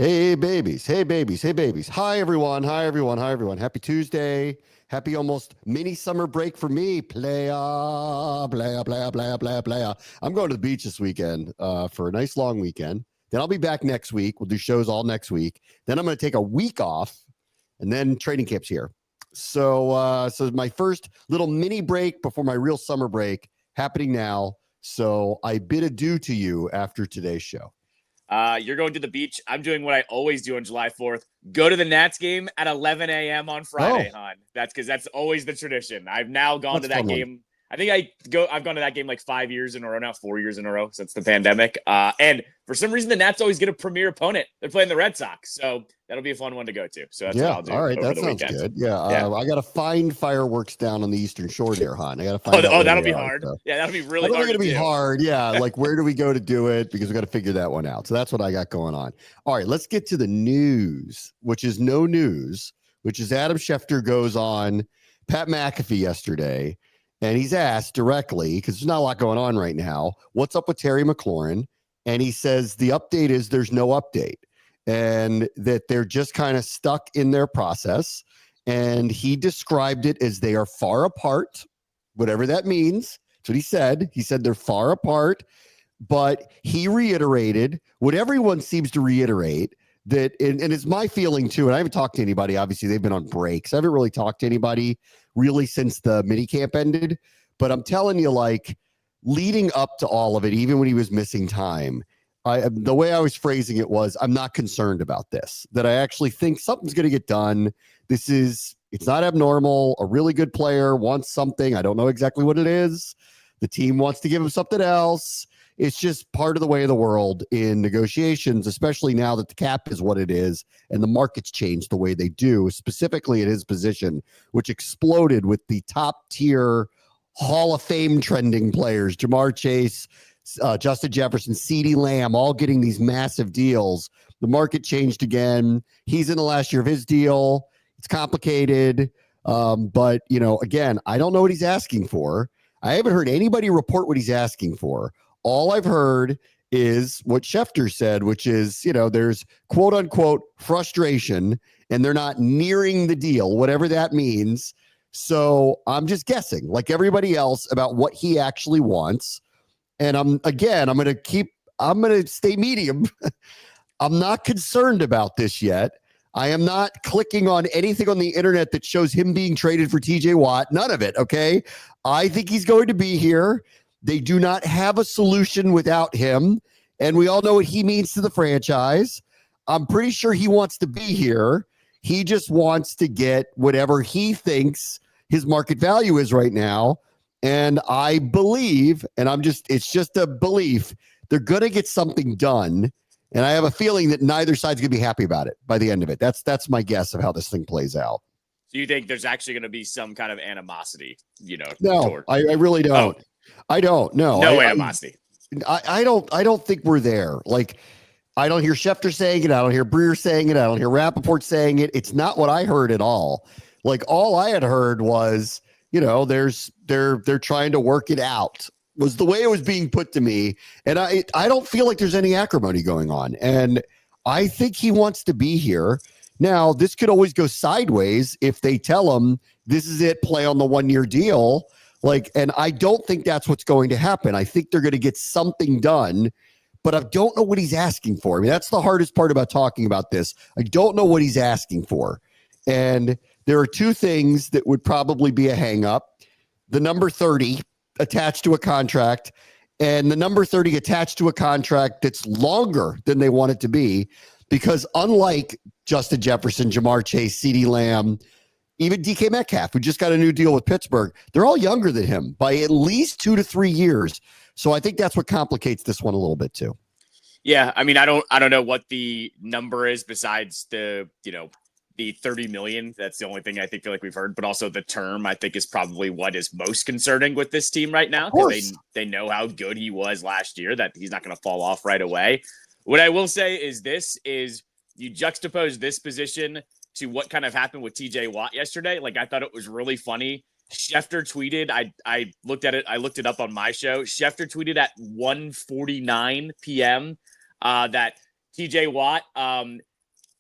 Hey babies, hey babies, hey babies. Hi everyone, hi everyone, hi everyone. Happy Tuesday. Happy almost mini summer break for me. Playa, playa, playa, playa, playa, playa. I'm going to the beach this weekend for a nice long weekend. Then I'll be back next week. We'll do shows all next week. Then I'm going to take a week off, and then training camp's here. So my first little mini break before my real summer break happening now. So I bid adieu to you after today's show. You're going to the beach. I'm doing what I always do on July 4th. Go to the Nats game at 11 a.m. on Friday, hon. That's because that's always the tradition. I've now gone to that game. I think I've gone to that game like 5 years in a row now, 4 years in a row since the pandemic. And for some reason, the Nats always get a premier opponent. They're playing the Red Sox, so that'll be a fun one to go to. So that's what I'll do. All right, over that the sounds weekend. good. Yeah, I got to find fireworks down on the Eastern Shore there, hon. I got to find. That'll be hard. So. Yeah, that'll be really hard. It's going to be hard. Yeah, like where do we go to do it? Because we got to figure that one out. So that's what I got going on. All right, let's get to the news, which is no news, which is Adam Schefter goes on Pat McAfee yesterday. And he's asked directly, because there's not a lot going on right now, what's up with Terry McLaurin? And he says the update is there's no update and that they're just kind of stuck in their process. And he described it as they are far apart, whatever that means. That's what he said. He said they're far apart, but he reiterated what everyone seems to reiterate, that, and it's my feeling too, and I haven't talked to anybody. Obviously, they've been on breaks. I haven't really talked to anybody really since the mini camp ended. But I'm telling you, like, leading up to all of it, even when he was missing time, the way I was phrasing it was, I'm not concerned about this, that I actually think something's going to get done. It's not abnormal. A really good player wants something. I don't know exactly what it is. The team wants to give him something else. It's just part of the way of the world in negotiations, especially now that the cap is what it is and the markets changed the way they do, specifically at his position, which exploded with the top tier Hall of Fame trending players, Jamar Chase, Justin Jefferson, CeeDee Lamb, all getting these massive deals. The market changed again. He's in the last year of his deal. It's complicated. But, again, I don't know what he's asking for. I haven't heard anybody report what he's asking for. All I've heard is what Schefter said, which is, there's quote unquote frustration and they're not nearing the deal, whatever that means. So I'm just guessing like everybody else about what he actually wants. And I'm going to stay medium. I'm not concerned about this yet. I am not clicking on anything on the internet that shows him being traded for TJ Watt. None of it. Okay. I think he's going to be here. They do not have a solution without him. And we all know what he means to the franchise. I'm pretty sure he wants to be here. He just wants to get whatever he thinks his market value is right now. And I believe, and it's just a belief, they're going to get something done. And I have a feeling that neither side's going to be happy about it by the end of it. That's my guess of how this thing plays out. So you think there's actually going to be some kind of animosity, No, I really don't. Oh. I don't know. No animosity. I don't think we're there. Like, I don't hear Schefter saying it. I don't hear Breer saying it. I don't hear Rappaport saying it. It's not what I heard at all. Like, all I had heard was, they're trying to work it out, was the way it was being put to me. And I don't feel like there's any acrimony going on. And I think he wants to be here. Now, this could always go sideways if they tell him this is it, play on the 1-year deal. And I don't think that's what's going to happen. I think they're going to get something done, but I don't know what he's asking for. I mean, that's the hardest part about talking about this. I don't know what he's asking for. And there are two things that would probably be a hang up. The number 30 attached to a contract and the number 30 attached to a contract that's longer than they want it to be, because unlike Justin Jefferson, Jamar Chase, CeeDee Lamb, even DK Metcalf, who just got a new deal with Pittsburgh, they're all younger than him by at least 2 to 3 years. So I think that's what complicates this one a little bit too. Yeah, I mean, I don't know what the number is besides the 30 million. That's the only thing I feel like we've heard, but also the term I think is probably what is most concerning with this team right now, because they know how good he was last year, that he's not going to fall off right away. What I will say is you juxtapose this position to what kind of happened with TJ Watt yesterday. Like, I thought it was really funny. Schefter tweeted, I looked at it. I looked it up on my show. Schefter tweeted at 1:49 p.m. That TJ Watt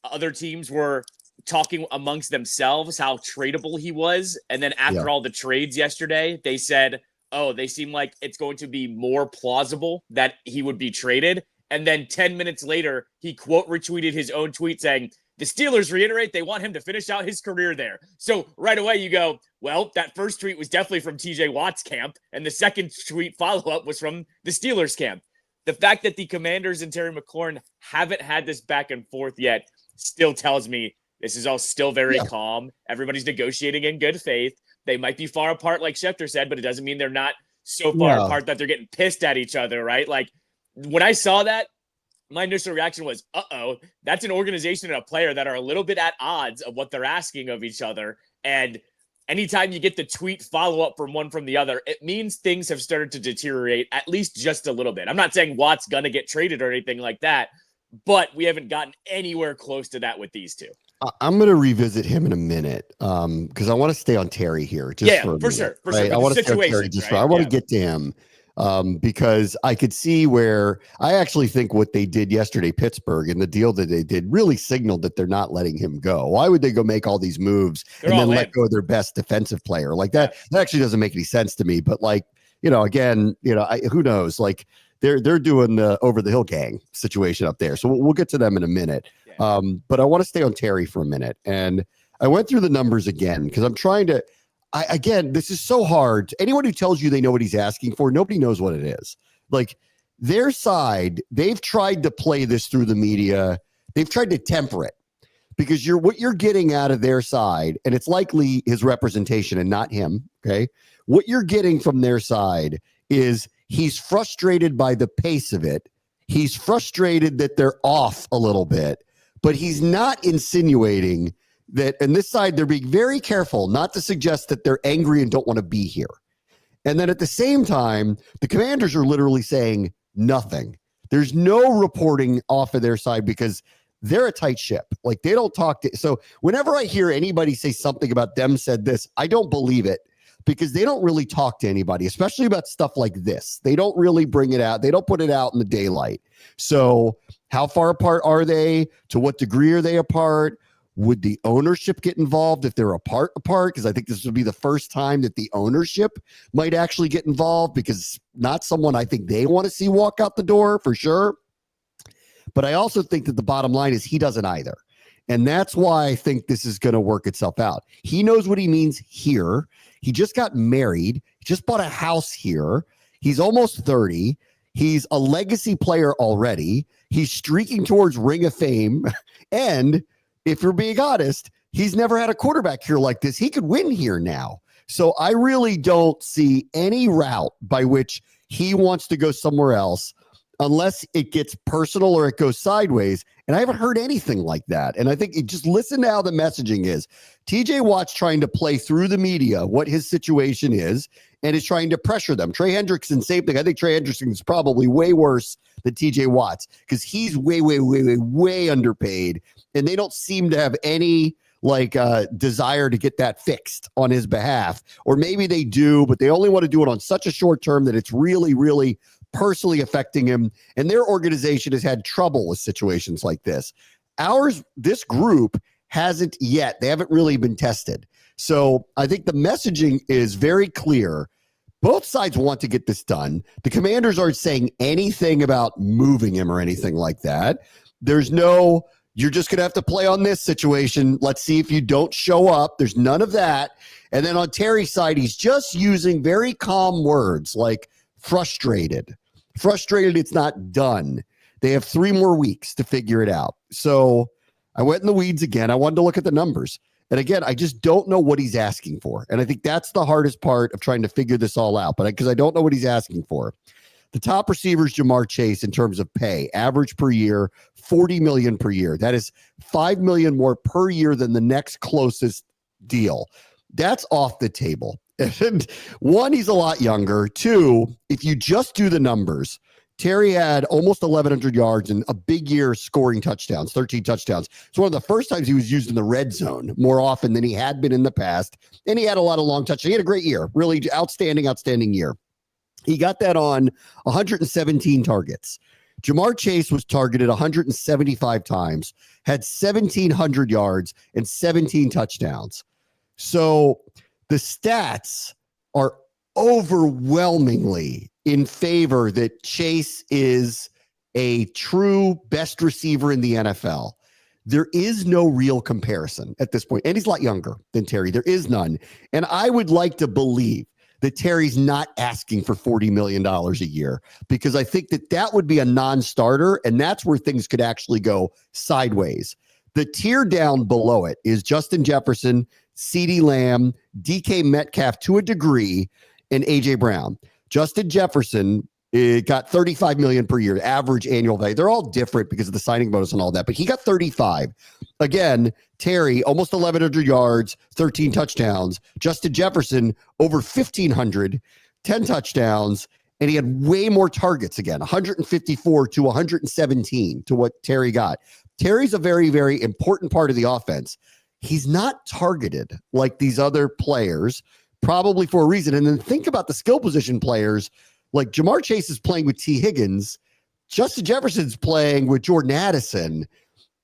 other teams were talking amongst themselves how tradable he was. And then after all the trades yesterday, they said, oh, they seem like it's going to be more plausible that he would be traded. And then 10 minutes later, he quote retweeted his own tweet saying, the Steelers reiterate they want him to finish out his career there. So right away you go, well, that first tweet was definitely from TJ Watt's camp. And the second tweet follow-up was from the Steelers camp. The fact that the Commanders and Terry McLaurin haven't had this back and forth yet still tells me this is all still very calm. Everybody's negotiating in good faith. They might be far apart, like Schefter said, but it doesn't mean they're not so far apart that they're getting pissed at each other, right? Like, when I saw that, my initial reaction was, uh-oh, that's an organization and a player that are a little bit at odds of what they're asking of each other. And anytime you get the tweet follow-up from one from the other, it means things have started to deteriorate at least just a little bit. I'm not saying Watt's going to get traded or anything like that, but we haven't gotten anywhere close to that with these two. I'm going to revisit him in a minute because I want to stay on Terry here. Just for sure. I want to stay on Terry I want to get to him because I could see where I actually think what they did yesterday, Pittsburgh, and the deal that they did really signaled that they're not letting him go. Why would they go make all these moves and then let go of their best defensive player like that? That actually doesn't make any sense to me. But like, again, who knows? Like they're doing the over the hill gang situation up there. So we'll get to them in a minute. But I want to stay on Terry for a minute. And I went through the numbers again because I'm trying to, again, this is so hard. Anyone who tells you they know what he's asking for, nobody knows what it is. Like their side, they've tried to play this through the media. They've tried to temper it because what you're getting out of their side, and it's likely his representation and not him. Okay. What you're getting from their side is he's frustrated by the pace of it. He's frustrated that they're off a little bit. But he's not insinuating that, and this side, they're being very careful not to suggest that they're angry and don't want to be here. And then at the same time, the Commanders are literally saying nothing. There's no reporting off of their side because they're a tight ship. Like they don't talk to. So whenever I hear anybody say something about them said this, I don't believe it because they don't really talk to anybody, especially about stuff like this. They don't really bring it out. They don't put it out in the daylight. So how far apart are they? To what degree are they apart? Would the ownership get involved if they're apart? Because I think this would be the first time that the ownership might actually get involved because not someone I think they want to see walk out the door for sure. But I also think that the bottom line is he doesn't either. And that's why I think this is going to work itself out. He knows what he means here. He just got married. He just bought a house here. He's almost 30. He's a legacy player already. He's streaking towards Ring of Fame. And if you're being honest, he's never had a quarterback here like this. He could win here now. So I really don't see any route by which he wants to go somewhere else unless it gets personal or it goes sideways. And I haven't heard anything like that. And I think just listen to how the messaging is. TJ Watt's trying to play through the media what his situation is and is trying to pressure them. Trey Hendrickson, same thing. I think Trey Hendrickson is probably way worse than TJ Watt's because he's way underpaid. And they don't seem to have any desire to get that fixed on his behalf. Or maybe they do, but they only want to do it on such a short term that it's really personally affecting him. And their organization has had trouble with situations like this. This group hasn't yet. They haven't really been tested. So I think the messaging is very clear. Both sides want to get this done. The Commanders aren't saying anything about moving him or anything like that. There's no, you're just going to have to play on this situation. Let's see if you don't show up. There's none of that. And then on Terry's side, he's just using very calm words like frustrated. Frustrated, it's not done. They have 3 more weeks to figure it out. So I went in the weeds again. I wanted to look at the numbers. And again, I just don't know what he's asking for. And I think that's the hardest part of trying to figure this all out. But because I don't know what he's asking for. The top receiver is Jamar Chase in terms of pay, average per year, $40 million per year. That is $5 million more per year than the next closest deal. That's off the table. And 1, he's a lot younger. 2, if you just do the numbers, Terry had almost 1,100 yards and a big year scoring touchdowns, 13 touchdowns. It's one of the first times he was used in the red zone more often than he had been in the past. And he had a lot of long touchdowns. He had a great year, really outstanding year. He got that on 117 targets. Jamar Chase was targeted 175 times, had 1,700 yards and 17 touchdowns. So the stats are overwhelmingly in favor that Chase is a true best receiver in the NFL. There is no real comparison at this point. And he's a lot younger than Terry. There is none. And I would like to believe that Terry's not asking for $40 million a year, because I think that would be a non-starter, and that's where things could actually go sideways. The tier down below it is Justin Jefferson, CeeDee Lamb, DK Metcalf to a degree, and A.J. Brown. Justin Jefferson got $35 million per year, average annual value. They're all different because of the signing bonus and all that, but he got 35. Again, Terry, almost 1,100 yards, 13 touchdowns. Justin Jefferson, over 1,500, 10 touchdowns, and he had way more targets again, 154 to 117 to what Terry got. Terry's a very, very important part of the offense. He's not targeted like these other players, probably for a reason. And then think about the skill position players. Like Jamar Chase is playing with T. Higgins. Justin Jefferson's playing with Jordan Addison.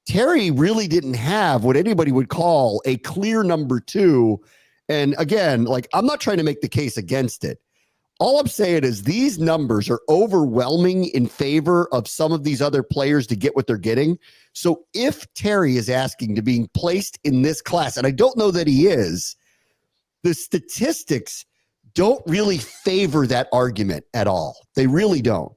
Terry really didn't have what anybody would call a clear number two. And again, like, I'm not trying to make the case against it. All I'm saying is these numbers are overwhelming in favor of some of these other players to get what they're getting. So if Terry is asking to be placed in this class, and I don't know that he is, the statistics don't really favor that argument at all. They really don't.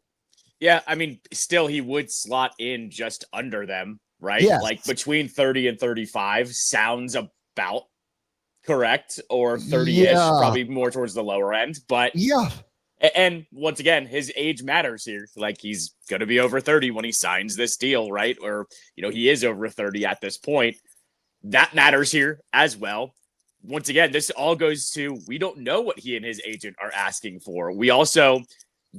Yeah, I mean, still he would slot in just under them, right? Yes. Like between 30 and 35 sounds about correct, or 30-ish, probably more towards the lower end. But yeah. And once again, his age matters here. Like, he's going to be over 30 when he signs this deal, right? Or, he is over 30 at this point. That matters here as well. Once again, this all goes to, we don't know what he and his agent are asking for. We also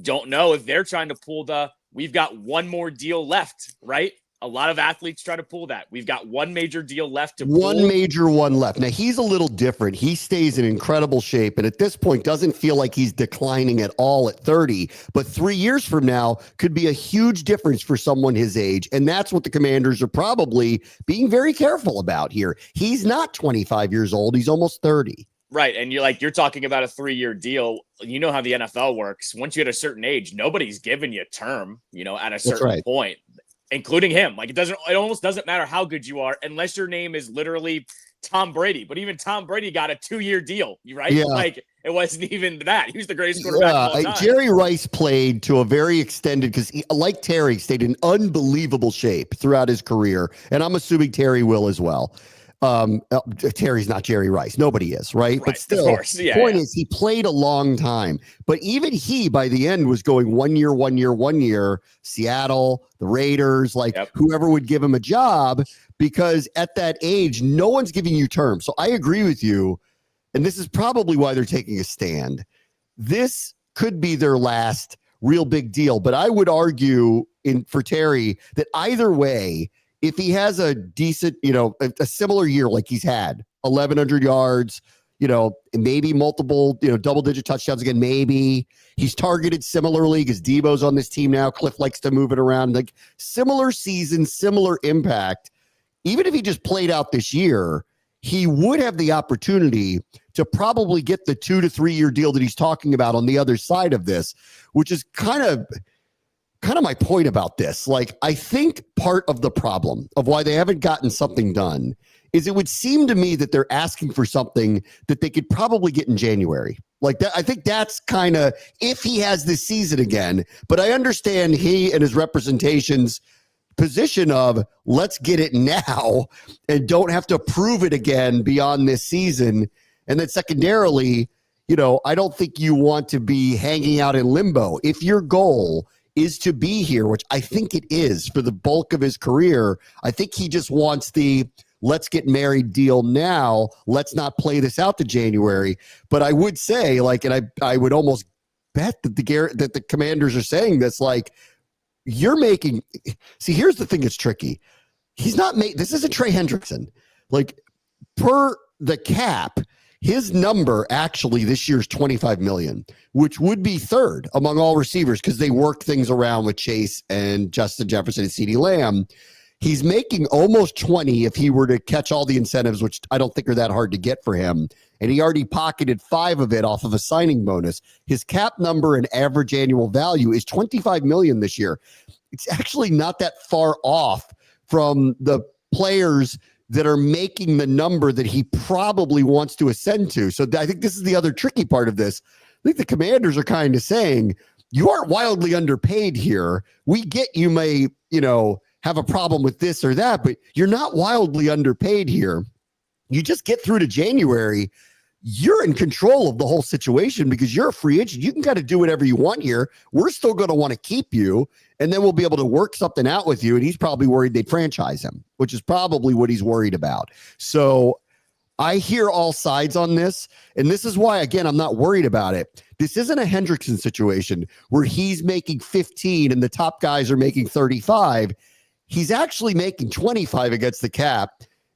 don't know if they're trying to pull we've got one more deal left, right? A lot of athletes try to pull that. We've got one major deal left to pull. One major one left. Now, he's a little different. He stays in incredible shape, and at this point doesn't feel like he's declining at all at 30. But 3 years from now could be a huge difference for someone his age, and that's what the Commanders are probably being very careful about here. He's not 25 years old. He's almost 30. Right, and you're talking about a 3-year deal. You know how the NFL works. Once you hit a certain age, nobody's giving you term, at a certain point. Including him. Like, it almost doesn't matter how good you are unless your name is literally Tom Brady. But even Tom Brady got a 2-year deal, right? Yeah. Like, it wasn't even that. He was the greatest quarterback of all time. Jerry Rice played to a very extended, because like Terry, stayed in unbelievable shape throughout his career. And I'm assuming Terry will as well. Terry's not Jerry Rice. Nobody is, right? But still, the point is he played a long time. But even he, by the end, was going 1 year, 1 year, 1 year. Seattle, the Raiders, whoever would give him a job, because at that age, no one's giving you term. So I agree with you. And this is probably why they're taking a stand. This could be their last real big deal. But I would argue for Terry that either way, if he has a decent, a similar year like he's had, 1,100 yards, maybe multiple, double-digit touchdowns again, maybe. He's targeted similarly because Debo's on this team now. Cliff likes to move it around. Like, similar season, similar impact. Even if he just played out this year, he would have the opportunity to probably get the 2 to 3 year deal that he's talking about on the other side of this, which is kind of my point about this. Like, I think part of the problem of why they haven't gotten something done is it would seem to me that they're asking for something that they could probably get in January. Like that, I think that's kind of if he has this season again. But I understand he and his representation's position of let's get it now and don't have to prove it again beyond this season. And then secondarily, I don't think you want to be hanging out in limbo. If your goal is to be here, which I think it is for the bulk of his career, I think he just wants the let's get married deal now. Let's not play this out to January. But I would say, and I would almost bet that the Commanders are saying this, you're making. See, here's the thing that's tricky. He's not this isn't Trey Hendrickson. Per the cap, His number actually this year is 25 million, which would be third among all receivers because they work things around with Chase and Justin Jefferson and CeeDee Lamb. He's making almost 20 if he were to catch all the incentives, which I don't think are that hard to get for him. And he already pocketed 5 of it off of a signing bonus. His cap number and average annual value is 25 million this year. It's actually not that far off from the players that are making the number that he probably wants to ascend to. So I think this is the other tricky part of this. I think the Commanders are kind of saying, you aren't wildly underpaid here. We get you may, have a problem with this or that, but you're not wildly underpaid here. You just get through to January, you're in control of the whole situation because you're a free agent. You can kind of do whatever you want here. We're still going to want to keep you, and then we'll be able to work something out with you. And he's probably worried they'd franchise him, which is probably what he's worried about. So I hear all sides on this, and this is why, again, I'm not worried about it. This isn't a Hendrickson situation where he's making 15 and the top guys are making 35. He's actually making 25 against the cap,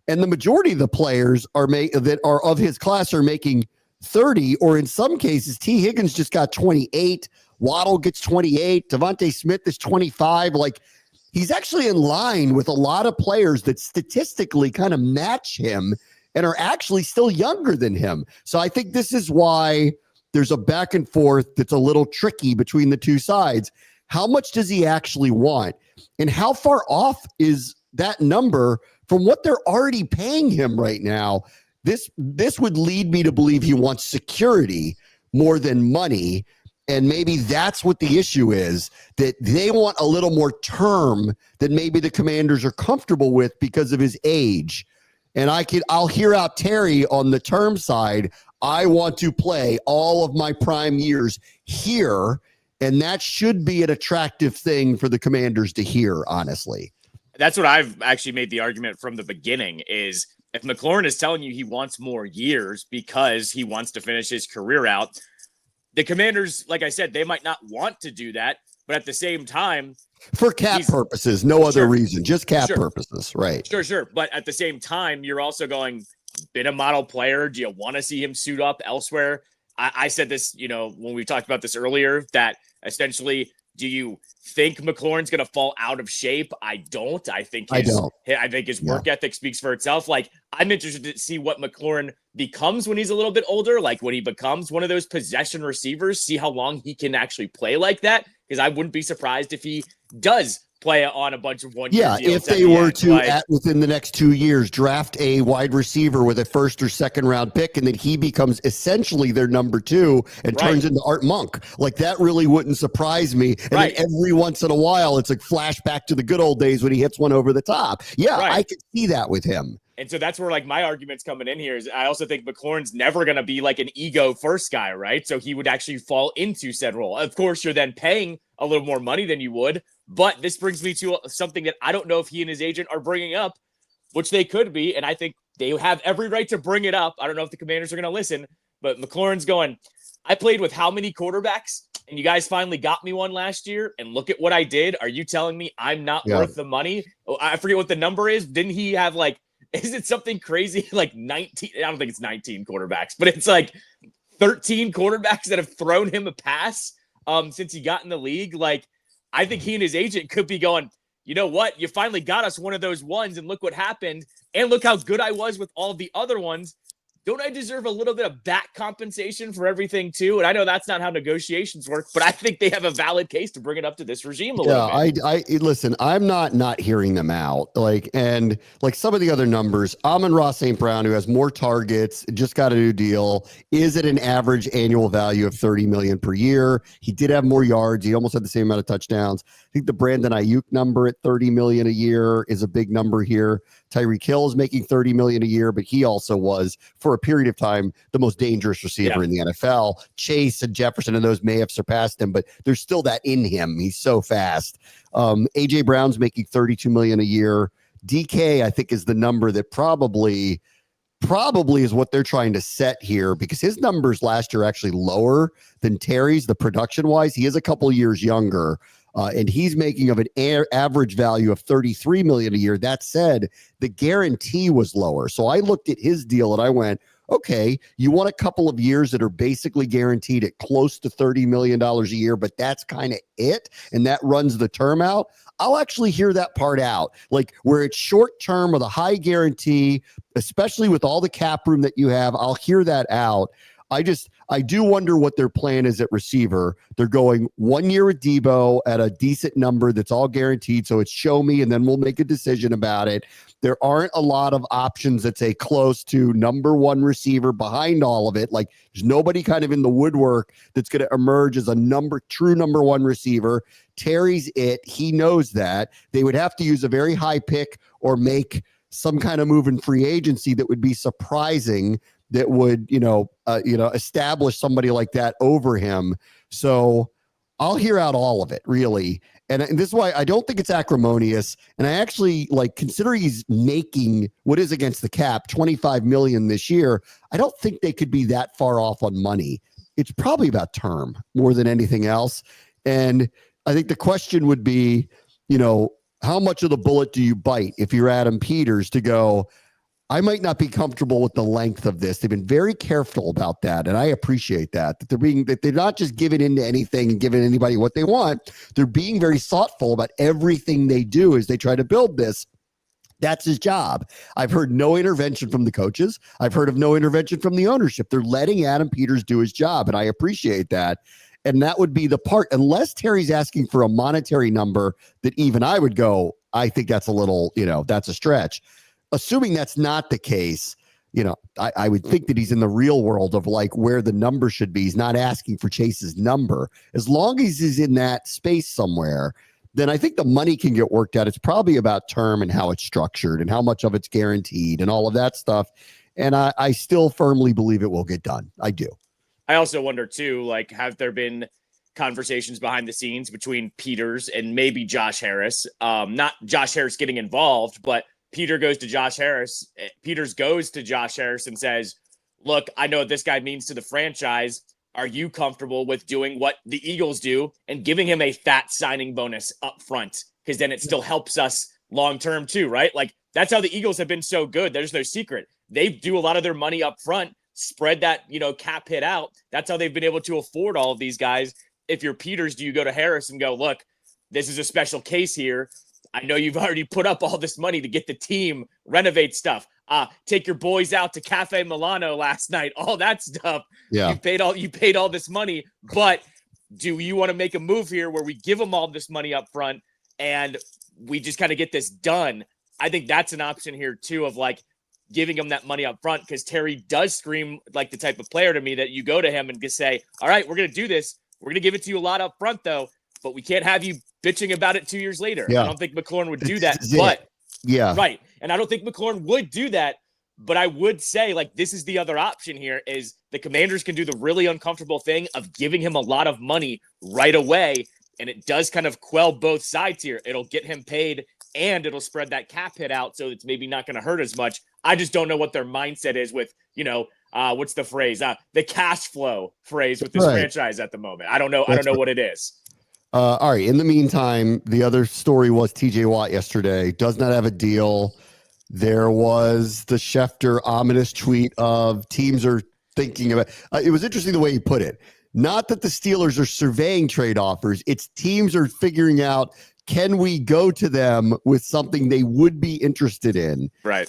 and the majority of the players that are of his class are making 30, or in some cases, T. Higgins just got 28. Waddle gets 28. Devontae Smith is 25. Like, he's actually in line with a lot of players that statistically kind of match him and are actually still younger than him. So I think this is why there's a back and forth that's a little tricky between the two sides. How much does he actually want? And how far off is that number from what they're already paying him right now? This would lead me to believe he wants security more than money. And maybe that's what the issue is, that they want a little more term than maybe the Commanders are comfortable with because of his age. And I'll hear out Terry on the term side. I want to play all of my prime years here. And that should be an attractive thing for the Commanders to hear, honestly. That's what I've actually made the argument from the beginning is if McLaurin is telling you he wants more years because he wants to finish his career out, the Commanders, like I said, they might not want to do that. But at the same time, for cap purposes, no other reason, just cap purposes. Right. Sure. But at the same time, you're also going, been a model player. Do you want to see him suit up elsewhere? I said this, when we talked about this earlier, that essentially, do you think McLaurin's going to fall out of shape? I don't. I think his work ethic speaks for itself. Like, I'm interested to see what McLaurin becomes when he's a little bit older. Like, when he becomes one of those possession receivers, see how long he can actually play like that. Because I wouldn't be surprised if he does play on a bunch of one-year deals. If they were to, within the next 2 years, draft a wide receiver with a first or second round pick, and then he becomes essentially their number 2 and turns into Art Monk. Like, that really wouldn't surprise me. And then every once in a while, it's like flashback to the good old days when he hits one over the top. I could see that with him. And so that's where like my argument's coming in here is I also think McLaurin's never going to be like an ego first guy, right? So he would actually fall into said role. Of course, you're then paying a little more money than you would, but this brings me to something that I don't know if he and his agent are bringing up, which they could be. And I think they have every right to bring it up. I don't know if the Commanders are going to listen, but McLaurin's going, I played with how many quarterbacks? And you guys finally got me one last year. And look at what I did. Are you telling me I'm not worth the money? Oh, I forget what the number is. Didn't he have like, is it something crazy like 19? I don't think it's 19 quarterbacks, but it's like 13 quarterbacks that have thrown him a pass since he got in the league. Like, I think he and his agent could be going, you know what? You finally got us one of those ones, and look what happened. And look how good I was with all the other ones. Don't I deserve a little bit of back compensation for everything too? And I know that's not how negotiations work, but I think they have a valid case to bring it up to this regime a little bit. I listen, I'm not hearing them out. And some of the other numbers, Amon-Ra St. Brown, who has more targets, just got a new deal, is at an average annual value of $30 million per year. He did have more yards. He almost had the same amount of touchdowns. I think the Brandon Ayuk number at $30 million a year is a big number here. Tyreek Hill is making $30 million a year, but he also was, for a period of time, the most dangerous receiver in the NFL. Chase and Jefferson and those may have surpassed him, but there's still that in him. He's so fast. A.J. Brown's making $32 million a year. DK, I think, is the number that probably is what they're trying to set here, because his numbers last year are actually lower than Terry's, the production-wise. He is a couple years younger. And he's making of an average value of $33 million a year. That said, the guarantee was lower. So I looked at his deal and I went, Okay, you want a couple of years that are basically guaranteed at close to $30 million a year, but that's kind of it. And that runs the term out. I'll actually hear that part out. Like where it's short term with a high guarantee, especially with all the cap room that you have, I'll hear that out. I do wonder what their plan is at receiver. They're going 1 year with Debo at a decent number that's all guaranteed. So it's show me, and then we'll make a decision about it. There aren't a lot of options that say close to number one receiver behind all of it. Like there's nobody kind of in the woodwork that's going to emerge as a true number one receiver. Terry's it. He knows that. They would have to use a very high pick or make some kind of move in free agency that would be surprising, that would, establish somebody like that over him. So I'll hear out all of it, really. And this is why I don't think it's acrimonious. And I actually consider he's making what is against the cap, $25 million this year. I don't think they could be that far off on money. It's probably about term more than anything else. And I think the question would be, how much of the bullet do you bite if you're Adam Peters to go, I might not be comfortable with the length of this. They've been very careful about that, and I appreciate that they're not just giving into anything and giving anybody what they want. They're being very thoughtful about everything they do as they try to build this. That's his job. I've heard no intervention from the coaches. I've heard of no intervention from the ownership. They're letting Adam Peters do his job, and I appreciate that. And that would be the part, unless Terry's asking for a monetary number that even I would go, I think that's a little, that's a stretch. Assuming that's not the case, I would think that he's in the real world of where the number should be. He's not asking for Chase's number. As long as he's in that space somewhere, then I think the money can get worked out. It's probably about term and how it's structured and how much of it's guaranteed and all of that stuff. And I still firmly believe it will get done. I do. I also wonder too, have there been conversations behind the scenes between Peters and maybe Josh Harris? Not Josh Harris getting involved, but Peters goes to Josh Harris and says, look, I know what this guy means to the franchise. Are you comfortable with doing what the Eagles do and giving him a fat signing bonus up front? Because then it still helps us long-term too, right? That's how the Eagles have been so good. There's no secret. They do a lot of their money up front, spread that, cap hit out. That's how they've been able to afford all of these guys. If you're Peters, do you go to Harris and go, look, this is a special case here. I know you've already put up all this money to get the team, renovate stuff. Take your boys out to Cafe Milano last night, all that stuff. Yeah. You paid all this money, but do you want to make a move here where we give them all this money up front and we just kind of get this done? I think that's an option here too, of giving them that money up front, because Terry does scream like the type of player to me that you go to him and just say, all right, we're going to do this. We're going to give it to you a lot up front though, but we can't have you bitching about it 2 years later. Yeah. I don't think McLaurin would do that, but yeah, right. And I don't think McLaurin would do that, but I would say this is the other option here is the Commanders can do the really uncomfortable thing of giving him a lot of money right away. And it does kind of quell both sides here. It'll get him paid and it'll spread that cap hit out. So it's maybe not going to hurt as much. I just don't know what their mindset is with, what's the phrase? The cash flow phrase with this franchise at the moment. I don't know. I don't know what it is. All right. In the meantime, the other story was TJ Watt yesterday does not have a deal. There was the Schefter ominous tweet of teams are thinking about it. Was interesting the way he put it. Not that the Steelers are surveying trade offers. It's teams are figuring out, can we go to them with something they would be interested in? Right.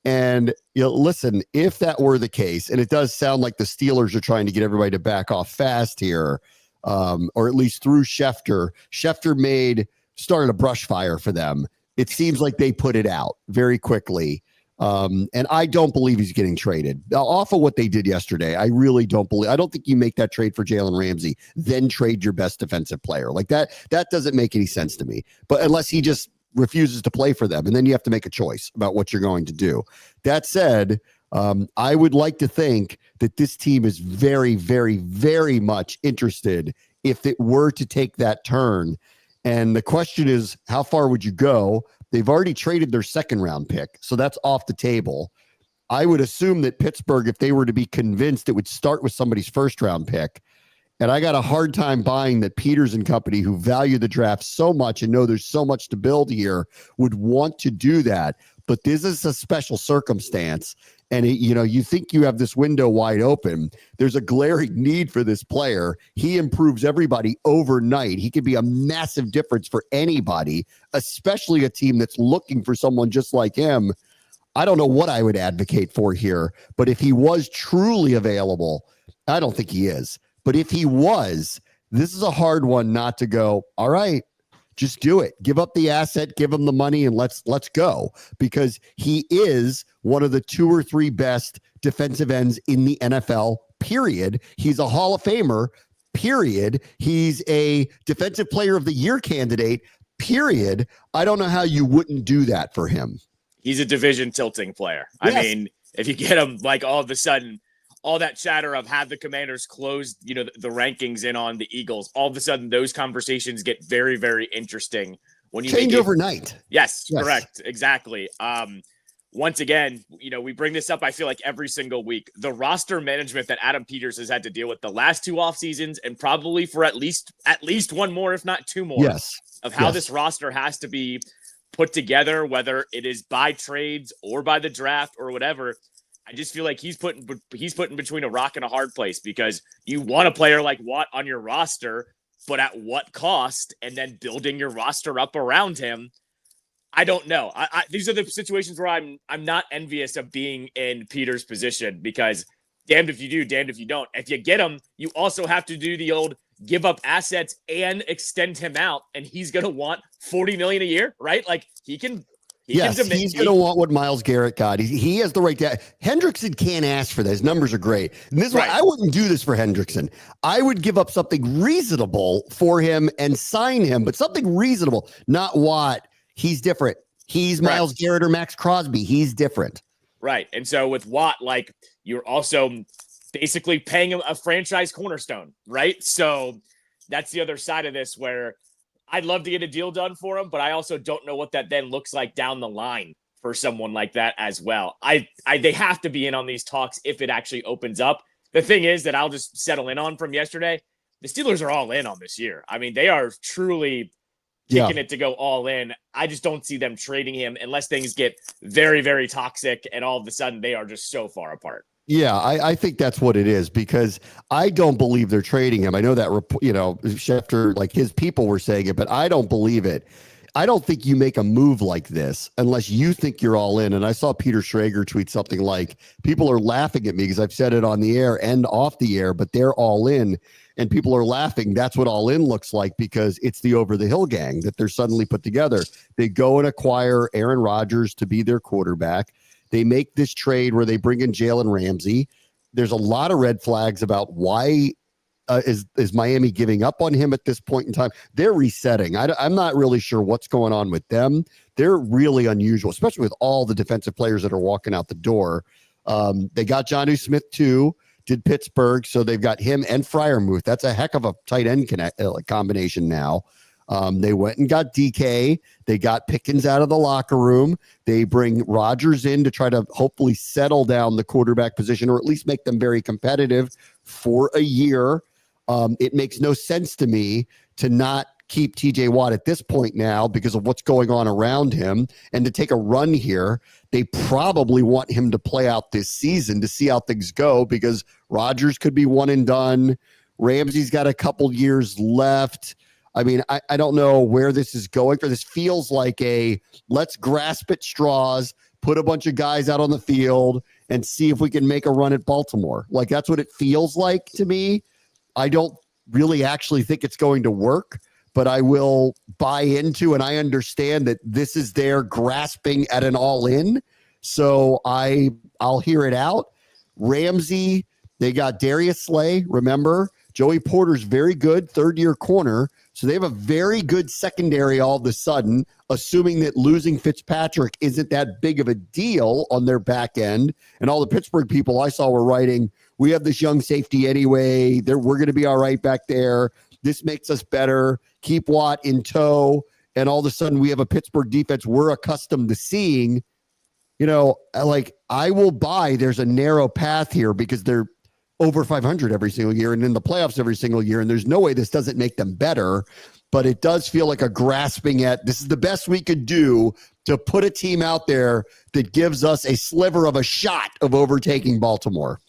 And listen, if that were the case, and it does sound like the Steelers are trying to get everybody to back off fast here, or at least through Schefter. Schefter started a brush fire for them. It seems like they put it out very quickly. And I don't believe he's getting traded. Now, off of what they did yesterday, I really don't believe. I don't think you make that trade for Jalen Ramsey, then trade your best defensive player. That doesn't make any sense to me. But unless he just refuses to play for them, and then you have to make a choice about what you're going to do. That said, I would like to think that this team is very, very, very much interested if it were to take that turn. And the question is, how far would you go? They've already traded their second round pick, so that's off the table. I would assume that Pittsburgh, if they were to be convinced, it would start with somebody's first round pick. And I got a hard time buying that Peters and company, who value the draft so much and know there's so much to build here, would want to do that. but this is a special circumstance. And, you think you have this window wide open. There's a glaring need for this player. He improves everybody overnight. He could be a massive difference for anybody, especially a team that's looking for someone just like him. I don't know what I would advocate for here, but if he was truly available, I don't think he is. But if he was, this is a hard one not to go, all right, just do it. Give up the asset, give him the money, and let's go. Because he is one of the 2 or 3 best defensive ends in the NFL, period. He's a Hall of Famer, period. He's a Defensive Player of the Year candidate, period. I don't know how you wouldn't do that for him. He's a division tilting player. Yes. I mean, if you get him, like, all of a sudden, all that chatter of have the Commanders closed, the rankings in on the Eagles, all of a sudden those conversations get very, very interesting when you change overnight. Yes, correct. Exactly. Once again, we bring this up, I feel like every single week, the roster management that Adam Peters has had to deal with the last 2 off seasons and probably for at least one more, if not 2 more, of how this roster has to be put together, whether it is by trades or by the draft or whatever. I just feel like he's putting between a rock and a hard place, because you want a player like Watt on your roster, but at what cost? And then building your roster up around him. I don't know. These are the situations where I'm not envious of being in Peter's position, because damned if you do, damned if you don't. If you get him, you also have to do the old give up assets and extend him out, and he's going to want $40 million a year, right? Like he's going to want what Myles Garrett got. He has the right to. Hendrickson can't ask for that. His numbers are great. And this is why I wouldn't do this for Hendrickson. I would give up something reasonable for him and sign him, but something reasonable, not Watt. He's different. He's Myles Garrett or Max Crosby. He's different. Right. And so with Watt, like, you're also basically paying him a franchise cornerstone, right? So that's the other side of this, where I'd love to get a deal done for him, but I also don't know what that then looks like down the line for someone like that as well. They have to be in on these talks if it actually opens up. The thing is that I'll just settle in on from yesterday. The Steelers are all in on this year. I mean, they are truly kicking it to go all in. I just don't see them trading him unless things get very, very toxic and all of a sudden they are just so far apart. Yeah, I think that's what it is, because I don't believe they're trading him. I know that, Schefter, like his people were saying it, but I don't believe it. I don't think you make a move like this unless you think you're all in. And I saw Peter Schrager tweet something like, people are laughing at me because I've said it on the air and off the air, but they're all in. And people are laughing. That's what all in looks like, because it's the over the hill gang that they're suddenly put together. They go and acquire Aaron Rodgers to be their quarterback. They make this trade where they bring in Jalen Ramsey. There's a lot of red flags about why is Miami giving up on him at this point in time. They're resetting. I'm not really sure what's going on with them. They're really unusual, especially with all the defensive players that are walking out the door. They got Jonnu Smith too, did Pittsburgh. So they've got him and Freiermuth. That's a heck of a tight end combination now. They went and got DK. They got Pickens out of the locker room. They bring Rodgers in to try to hopefully settle down the quarterback position, or at least make them very competitive for a year. It makes no sense to me to not keep TJ Watt at this point now because of what's going on around him, and to take a run here. They probably want him to play out this season to see how things go, because Rodgers could be one and done. Ramsey's got a couple years left. I mean, I don't know where this is going. For this feels like a let's grasp at straws, put a bunch of guys out on the field, and see if we can make a run at Baltimore. Like, that's what it feels like to me. I don't really actually think it's going to work, but I will buy into, and I understand that this is their grasping at an all-in. So I'll hear it out. Ramsey, they got Darius Slay, remember? Joey Porter's very good third-year corner. So they have a very good secondary all of a sudden, assuming that losing Fitzpatrick isn't that big of a deal on their back end. And all the Pittsburgh people I saw were writing, we have this young safety anyway. We're going to be all right back there. This makes us better. Keep Watt in tow. And all of a sudden we have a Pittsburgh defense we're accustomed to seeing. Like, I will buy there's a narrow path here because they're over 500 every single year and in the playoffs every single year. And there's no way this doesn't make them better. but it does feel like a grasping at this is the best we could do to put a team out there that gives us a sliver of a shot of overtaking Baltimore.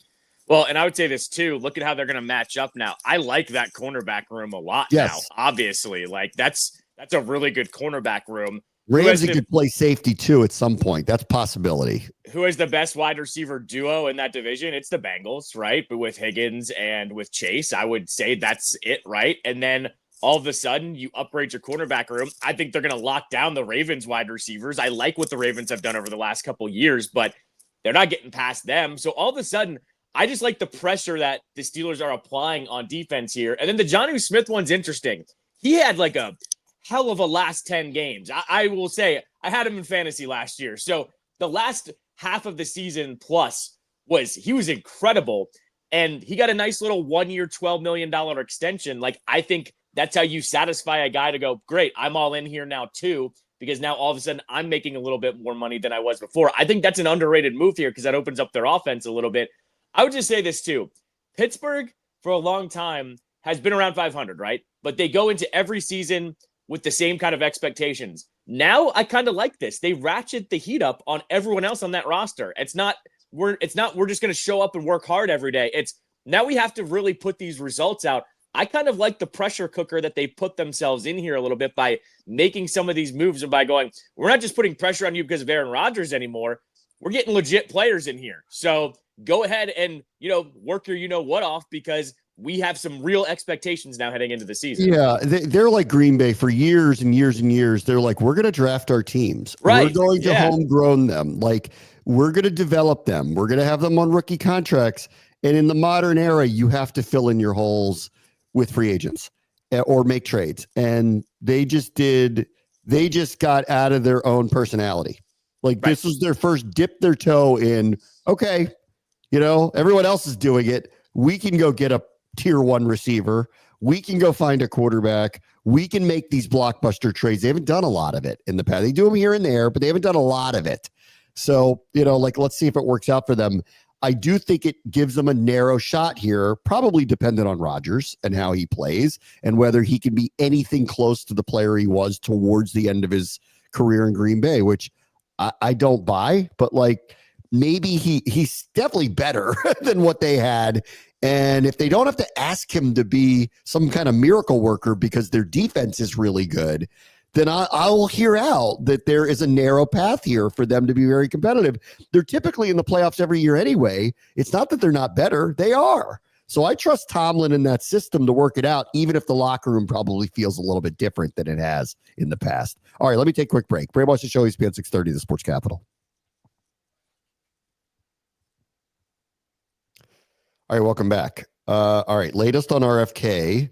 Well, and I would say this too. Look at how they're going to match up now. I like that cornerback room a lot now, obviously. Like that's a really good cornerback room. Ramsey could play safety too at some point. That's a possibility. Who is the best wide receiver duo in that division? It's the Bengals, right? But with Higgins and with Chase, I would say that's it, right? And then all of a sudden you upgrade your cornerback room. I think they're going to lock down the Ravens wide receivers. I like what the Ravens have done over the last couple of years, but they're not getting past them. So all of a sudden, I just like the pressure that the Steelers are applying on defense here. And then the Jonnu Smith one's interesting. He had like a hell of a last 10 games. I will say I had him in fantasy last year. So the last half of the season plus he was incredible. And he got a nice little 1 year, $12 million extension. Like, I think that's how you satisfy a guy to go, great, I'm all in here now too, because now all of a sudden I'm making a little bit more money than I was before. I think that's an underrated move here because that opens up their offense a little bit. I would just say this too. Pittsburgh for a long time has been around 500, right? But they go into every season with the same kind of expectations. Now I kind of like this. They ratchet the heat up on everyone else on that roster. We're just going to show up and work hard every day. It's now we have to really put these results out. I kind of like the pressure cooker that they put themselves in here a little bit by making some of these moves and by going, we're not just putting pressure on you because of Aaron Rodgers anymore. We're getting legit players in here. So go ahead and, work your what off because we have some real expectations now heading into the season. Yeah, they're like Green Bay for years and years and years. They're like, we're going to draft our teams. Right. We're going to homegrown them. Like, we're going to develop them. We're going to have them on rookie contracts. And in the modern era, you have to fill in your holes with free agents or make trades. And they just got out of their own personality. Like, this was their first dip their toe in, okay, everyone else is doing it. We can go get a tier 1 receiver. We can go find a quarterback. We can make these blockbuster trades. They haven't done a lot of it in the past. They do them here and there, but they haven't done a lot of it. So, let's see if it works out for them. I do think it gives them a narrow shot here, probably dependent on Rodgers and how he plays and whether he can be anything close to the player he was towards the end of his career in Green Bay, which I don't buy, but maybe he's definitely better than what they had. And if they don't have to ask him to be some kind of miracle worker because their defense is really good, then I'll hear out that there is a narrow path here for them to be very competitive. They're typically in the playoffs every year anyway. It's not that they're not better. They are. So I trust Tomlin in that system to work it out, even if the locker room probably feels a little bit different than it has in the past. All right, let me take a quick break. Bram watch the show. ESPN 630, the Sports Capital. All right, welcome back. All right, latest on RFK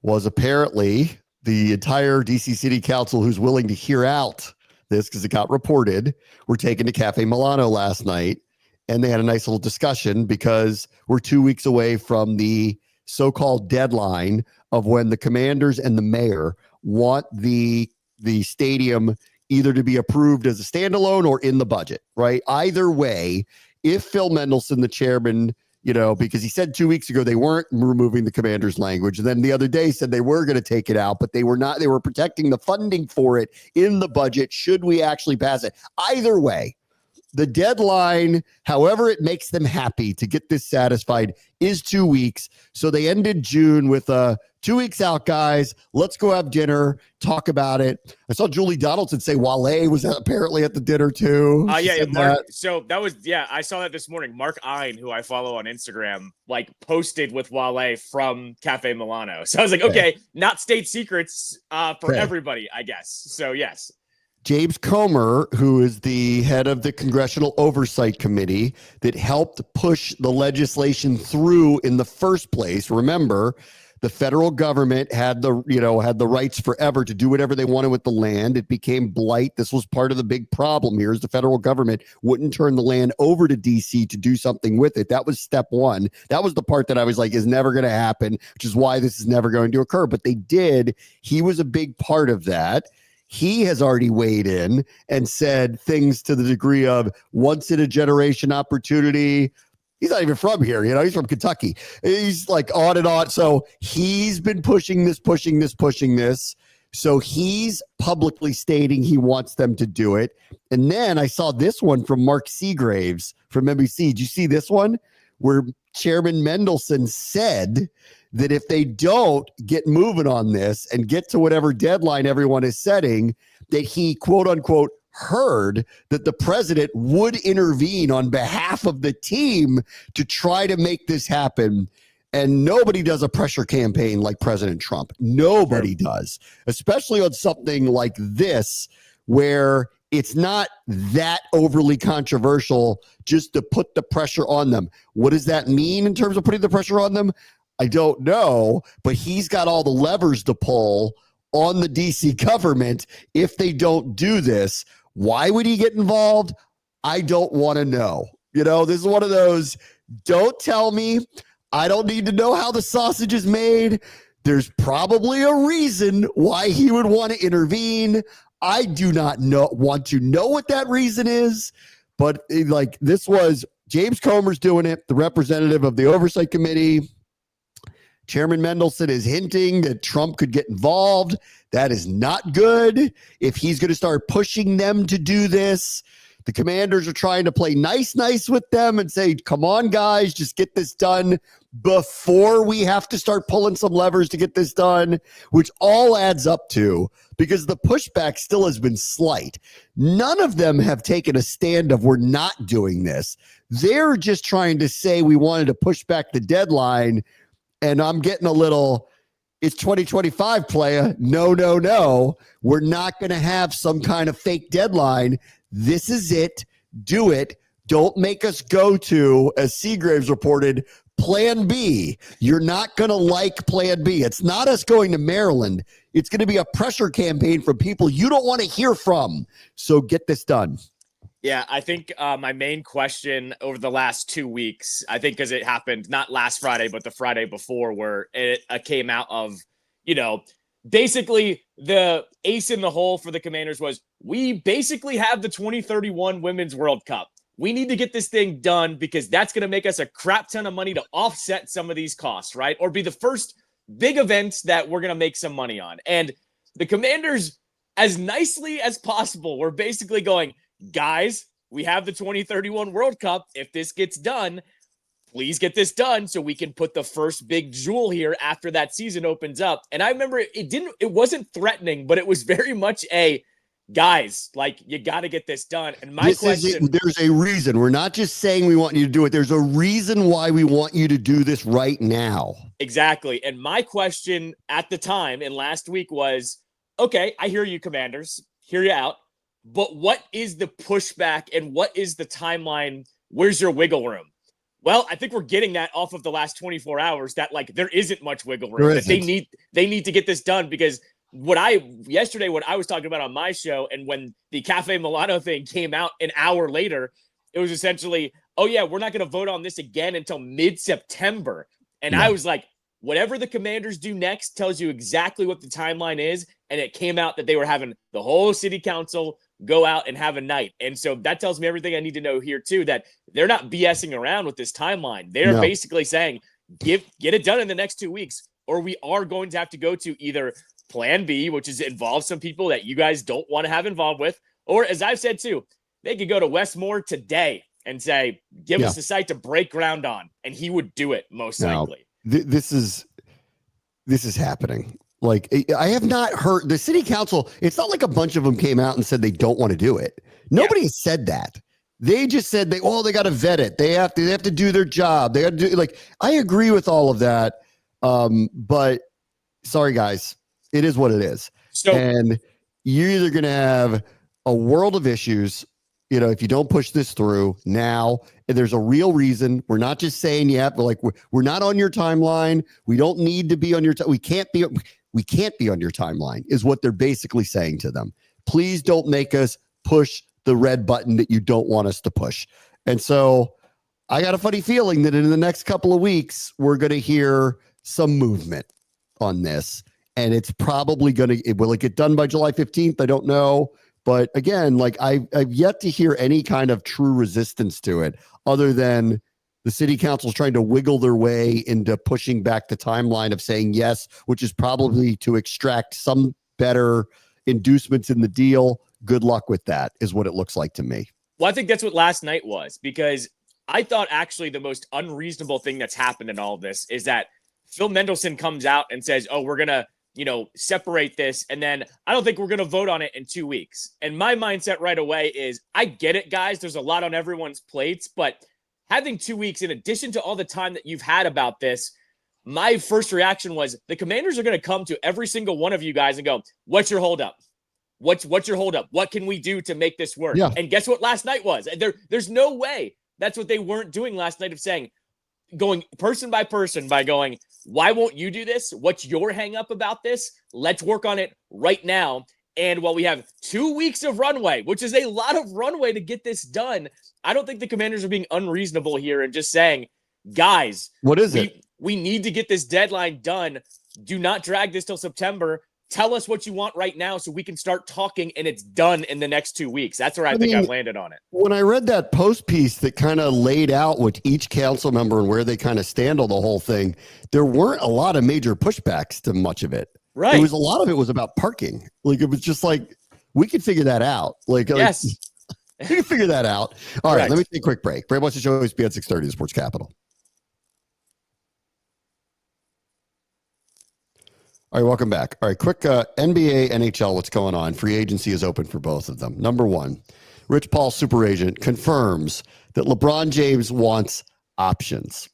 was apparently the entire DC City Council, who's willing to hear out this because it got reported, were taken to Cafe Milano last night, and they had a nice little discussion because we're 2 weeks away from the so-called deadline of when the Commanders and the mayor want the stadium either to be approved as a standalone or in the budget, right? Either way, if Phil Mendelssohn, the chairman, because he said 2 weeks ago they weren't removing the Commanders language. And then the other day said they were going to take it out, but they were not. They were protecting the funding for it in the budget should we actually pass it. Either way, the deadline, however it makes them happy to get this satisfied, is 2 weeks. So they ended June with 2 weeks out, guys. Let's go have dinner, talk about it. I saw Julie Donaldson say Wale was apparently at the dinner too. Yeah, Mark. So that was, I saw that this morning. Mark Ein, who I follow on Instagram, posted with Wale from Cafe Milano. So I was like, okay, not state secrets for everybody, I guess. So yes. James Comer, who is the head of the Congressional Oversight Committee that helped push the legislation through in the first place. Remember, the federal government had the rights forever to do whatever they wanted with the land. It became blight. This was part of the big problem here is the federal government wouldn't turn the land over to DC to do something with it. That was step one. That was the part that I was like, is never going to happen, which is why this is never going to occur. But they did. He was a big part of that. He has already weighed in and said things to the degree of once in a generation opportunity. He's not even from here, he's from Kentucky. He's like on and on. So he's been pushing this. So he's publicly stating he wants them to do it. And then I saw this one from Mark Seagraves from NBC. Did you see this one? Where Chairman Mendelson said that if they don't get moving on this and get to whatever deadline everyone is setting, that he, quote unquote, heard that the president would intervene on behalf of the team to try to make this happen. And nobody does a pressure campaign like President Trump. Nobody does, especially on something like this, where it's not that overly controversial just to put the pressure on them. What does that mean in terms of putting the pressure on them? I don't know, but he's got all the levers to pull on the DC government if they don't do this. Why would he get involved? I don't want to know. You know, this is one of those, don't tell me. I don't need to know how the sausage is made. There's probably a reason why he would want to intervene. I do not want to know what that reason is, but like this was James Comer's doing it, the representative of the Oversight Committee. Chairman Mendelson is hinting that Trump could get involved. That is not good. If he's going to start pushing them to do this, the Commanders are trying to play nice with them and say, come on, guys, just get this done before we have to start pulling some levers to get this done, which all adds up to, because the pushback still has been slight. None of them have taken a stand of we're not doing this. They're just trying to say we wanted to push back the deadline. And I'm getting a little, it's 2025, playa. No. We're not going to have some kind of fake deadline. This is it. Do it. Don't make us go to, as Seagraves reported, Plan B. You're not going to like Plan B. It's not us going to Maryland. It's going to be a pressure campaign from people you don't want to hear from. So get this done. Yeah, I think my main question over the last 2 weeks, I think because it happened not last Friday, but the Friday before, where it came out of, basically the ace in the hole for the Commanders was, we basically have the 2031 Women's World Cup. We need to get this thing done because that's going to make us a crap ton of money to offset some of these costs, right? Or be the first big events that we're going to make some money on. And the Commanders, as nicely as possible, were basically going, guys, we have the 2031 World Cup. If this gets done, please get this done so we can put the first big jewel here after that season opens up. And I remember it wasn't threatening, but it was very much a, guys, like, you got to get this done. And my question, there's a reason. We're not just saying we want you to do it. There's a reason why we want you to do this right now. Exactly. And my question at the time and last week was, okay, I hear you, Commanders, hear you out. But what is the pushback and what is the timeline? Where's your wiggle room? Well, I think we're getting that off of the last 24 hours that, like, there isn't much wiggle room. That they need to get this done, because yesterday what I was talking about on my show, and when the Cafe Milano thing came out an hour later, it was essentially, oh yeah, we're not going to vote on this again until mid-September. And I was like, whatever the Commanders do next tells you exactly what the timeline is. And it came out that they were having the whole city council go out and have a night. And so that tells me everything I need to know here too, that they're not BSing around with this timeline. They're basically saying, get it done in the next 2 weeks, or we are going to have to go to either Plan B, which is involve some people that you guys don't want to have involved with, or, as I've said too, they could go to Westmore today and say, give us a site to break ground on. And he would do it most likely. This is happening. Like, I have not heard the city council. It's not like a bunch of them came out and said they don't want to do it. Nobody said that. They just said they got to vet it. They have to do their job. They got to do, like, I agree with all of that. But sorry, guys, it is what it is. So, and you're either going to have a world of issues, if you don't push this through now, and there's a real reason. We're not just saying but like, we're not on your timeline. We don't need to be on your we can't be on your timeline, is what they're basically saying to them. Please don't make us push the red button that you don't want us to push. And so I got a funny feeling that in the next couple of weeks, we're going to hear some movement on this. And it's probably will it get done by July 15th? I don't know. But again, like, I've yet to hear any kind of true resistance to it, other than the city council's trying to wiggle their way into pushing back the timeline of saying yes, which is probably to extract some better inducements in the deal. Good luck with that is what it looks like to me. Well, I think that's what last night was, because I thought actually the most unreasonable thing that's happened in all of this is that Phil Mendelssohn comes out and says, oh, we're going to, separate this. And then I don't think we're going to vote on it in 2 weeks. And my mindset right away is, I get it, guys. There's a lot on everyone's plates, but having 2 weeks in addition to all the time that you've had about this, my first reaction was the Commanders are going to come to every single one of you guys and go, what's your holdup? What's your holdup? What can we do to make this work? Yeah. And guess what last night was? There's no way that's what they weren't doing last night, of saying, going person by person by going, why won't you do this? What's your hang up about this? Let's work on it right now. And while we have 2 weeks of runway, which is a lot of runway to get this done, I don't think the Commanders are being unreasonable here and just saying, guys, what is it? We need to get this deadline done. Do not drag this till September. Tell us what you want right now so we can start talking and it's done in the next 2 weeks. That's where I think I've landed on it. When I read that post piece that kind of laid out with each council member and where they kind of stand on the whole thing, there weren't a lot of major pushbacks to much of it. Right. It was a lot of it was about parking. Like, it was just like, we could figure that out. Yes. We can figure that out. All right, let me take a quick break. Brave Watch the Show always be at 6:30 the Sports Capital. All right, welcome back. All right, quick NBA, NHL, what's going on? Free agency is open for both of them. Number one, Rich Paul, super agent, confirms that LeBron James wants options.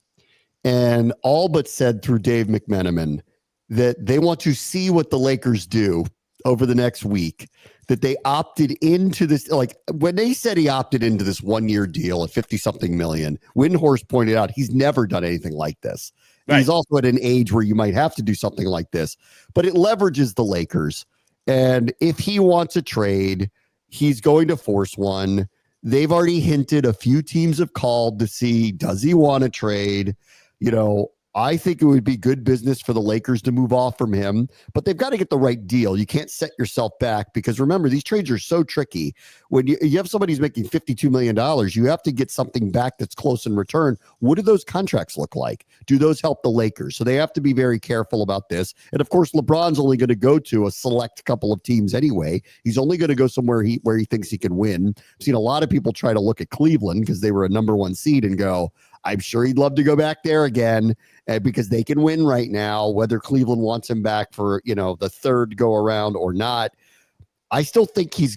And all but said through Dave McMenamin that they want to see what the Lakers do over the next week, that they opted into this. Like, when they said he opted into this 1 year deal at 50-something million, Windhorst pointed out he's never done anything like this. Right. He's also at an age where you might have to do something like this, but it leverages the Lakers. And if he wants a trade, he's going to force one. They've already hinted, a few teams have called to see, does he want to trade? I think it would be good business for the Lakers to move off from him, but they've got to get the right deal. You can't set yourself back, because remember, these trades are so tricky. When you have somebody who's making $52 million, you have to get something back that's close in return. What do those contracts look like? Do those help the Lakers? So they have to be very careful about this. And of course, LeBron's only going to go to a select couple of teams anyway. He's only going to go somewhere where he thinks he can win. I've seen a lot of people try to look at Cleveland because they were a number one seed and go, I'm sure he'd love to go back there again, because they can win right now, whether Cleveland wants him back for, the third go around or not. I still think he's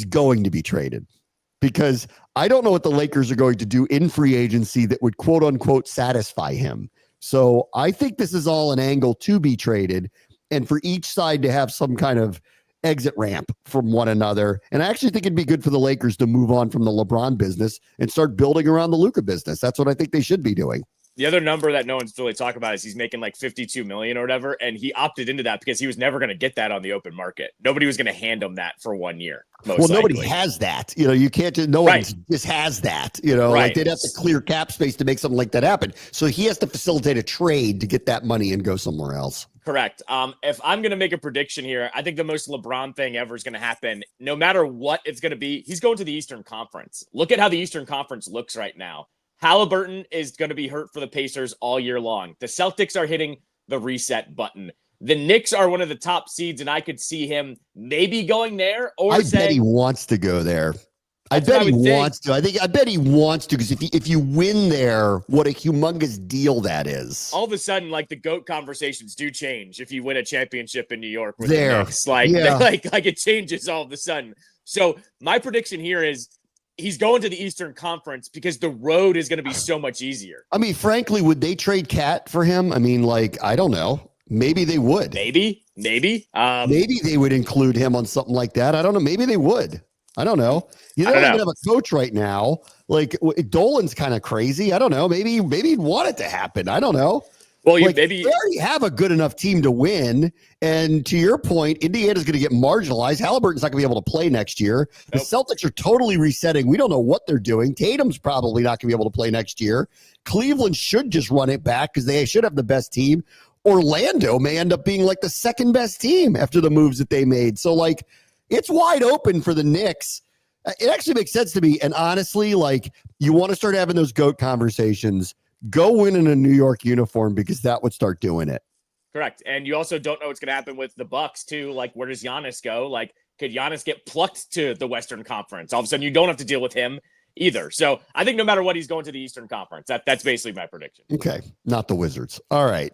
going to be traded, because I don't know what the Lakers are going to do in free agency that would quote unquote satisfy him. So I think this is all an angle to be traded, and for each side to have some kind of exit ramp from one another. And I actually think it'd be good for the Lakers to move on from the LeBron business and start building around the Luka business. That's what I think they should be doing. The other number that no one's really talking about is he's making like 52 million or whatever. And he opted into that because he was never going to get that on the open market. Nobody was going to hand him that for 1 year. Nobody has that. You can't just, no one just has that, like they'd have to clear cap space to make something like that happen. So he has to facilitate a trade to get that money and go somewhere else. Correct. If I'm going to make a prediction here, I think the most LeBron thing ever is going to happen. No matter what it's going to be, he's going to the Eastern Conference. Look at how the Eastern Conference looks right now. Halliburton is going to be hurt for the Pacers all year long. The Celtics are hitting the reset button. The Knicks are one of the top seeds, and I could see him maybe going there. Or I bet he wants to go there. I bet he wants to. I bet he wants to, because if you win there, what a humongous deal that is. All of a sudden, like, the GOAT conversations do change if you win a championship in New York with the Knicks. Like it changes all of a sudden. So my prediction here is he's going to the Eastern Conference because the road is going to be so much easier. I mean, frankly, would they trade Cat for him? I mean, I don't know. Maybe they would. Maybe. Maybe they would include him on something like that. I don't know. Maybe they would. I don't know. You don't even have a coach right now. Like, Dolan's kind of crazy. I don't know. Maybe he'd want it to happen. I don't know. Well, they already have a good enough team to win. And to your point, Indiana's going to get marginalized. Halliburton's not going to be able to play next year. The Celtics are totally resetting. We don't know what they're doing. Tatum's probably not going to be able to play next year. Cleveland should just run it back because they should have the best team. Orlando may end up being like the second best team after the moves that they made. So, it's wide open for the Knicks. It actually makes sense to me. And honestly, you want to start having those GOAT conversations, go win in a New York uniform, because that would start doing it. Correct. And you also don't know what's going to happen with the Bucks too. Like, where does Giannis go? Like, could Giannis get plucked to the Western Conference? All of a sudden, you don't have to deal with him either. So I think no matter what, he's going to the Eastern Conference. That's basically my prediction. Okay. Not the Wizards. All right.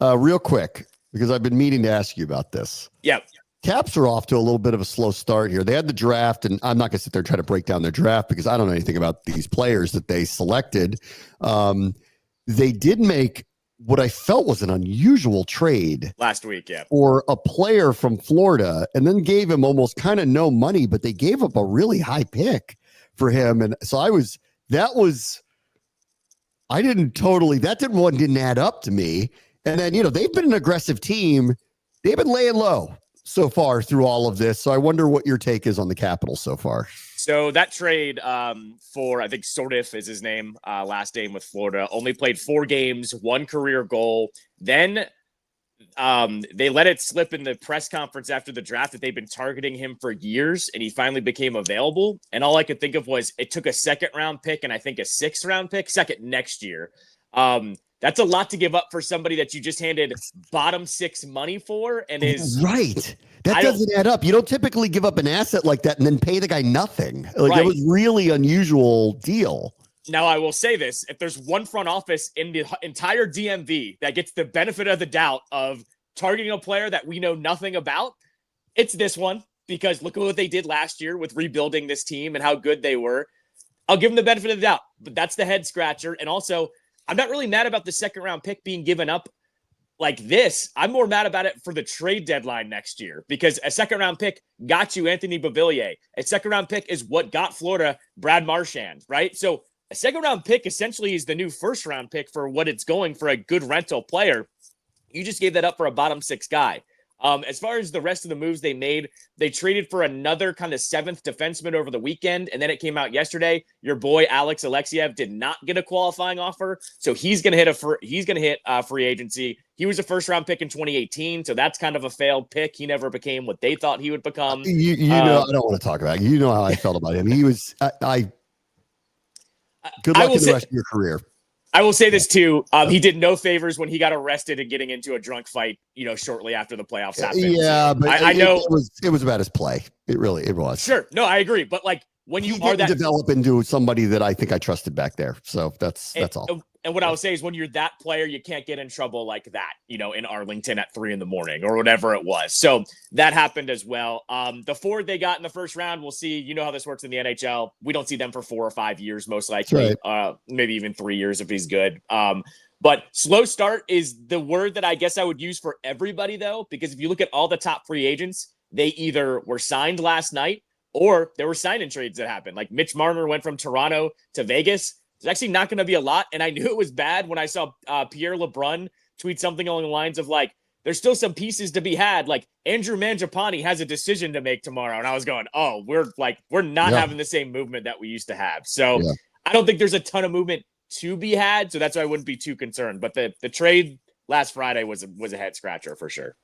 Real quick, because I've been meaning to ask you about this. Yep. Caps are off to a little bit of a slow start here. They had the draft, and I'm not going to sit there and try to break down their draft because I don't know anything about these players that they selected. They did make what I felt was an unusual trade last week, for a player from Florida, and then gave him almost kind of no money, but they gave up a really high pick for him. And so that one didn't add up to me. And then, they've been an aggressive team. They've been laying low so far through all of this. So I wonder what your take is on the Capitals so far. So that trade for, I think Sordif is his name, last name with Florida, only played 4 games, 1 career goal. Then they let it slip in the press conference after the draft that they've been targeting him for years, and he finally became available. And all I could think of was it took a 2nd round pick and I think a 6th round pick, second next year. That's a lot to give up for somebody that you just handed bottom 6 money for, and is right. That doesn't add up. You don't typically give up an asset like that and then pay the guy nothing. Like, right. It was really unusual deal. Now, I will say this. If there's one front office in the entire DMV that gets the benefit of the doubt of targeting a player that we know nothing about, it's this one, because look at what they did last year with rebuilding this team and how good they were. I'll give them the benefit of the doubt, but that's the head scratcher. And also, I'm not really mad about the 2nd round pick being given up like this. I'm more mad about it for the trade deadline next year, because a 2nd round pick got you Anthony Beauvillier. A 2nd round pick is what got Florida Brad Marchand, right? So a 2nd round pick essentially is the new 1st round pick for what it's going for, a good rental player. You just gave that up for a bottom 6 guy. As far as the rest of the moves they made, they traded for another kind of 7th defenseman over the weekend, and then it came out yesterday. Your boy Alex Alexiev did not get a qualifying offer, so he's going to hit free agency. He was a 1st round pick in 2018, so that's kind of a failed pick. He never became what they thought he would become. I don't want to talk about it. You know how I felt about him. He was good luck in the rest of your career. I will say this too. He did no favors when he got arrested and getting into a drunk fight, shortly after the playoffs happened. Yeah, but I know it was about his play. It was. Sure. No, I agree. But like when you are that develop into somebody that I think I trusted back there. So that's all. And what I would say is when you're that player, you can't get in trouble like that, in Arlington at 3 a.m. or whatever it was. So that happened as well. The forward they got in the 1st round, we'll see. You know how this works in the NHL. We don't see them for 4 or 5 years, most likely. Right. Maybe even 3 years if he's good. But slow start is the word that I guess I would use for everybody, though, because if you look at all the top free agents, they either were signed last night or there were sign-in trades that happened. Like Mitch Marner went from Toronto to Vegas. There's actually not going to be a lot. And I knew it was bad when I saw Pierre LeBrun tweet something along the lines of like, there's still some pieces to be had. Like Andrew Mangiapane has a decision to make tomorrow. And I was going, oh, we're not having the same movement that we used to have. So I don't think there's a ton of movement to be had. So that's why I wouldn't be too concerned. But the trade last Friday was a head scratcher for sure.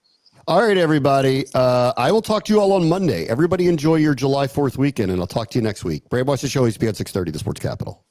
All right, everybody. I will talk to you all on Monday. Everybody enjoy your July 4th weekend, and I'll talk to you next week. Bram and Callow, ESPN 630, the Sports Capital.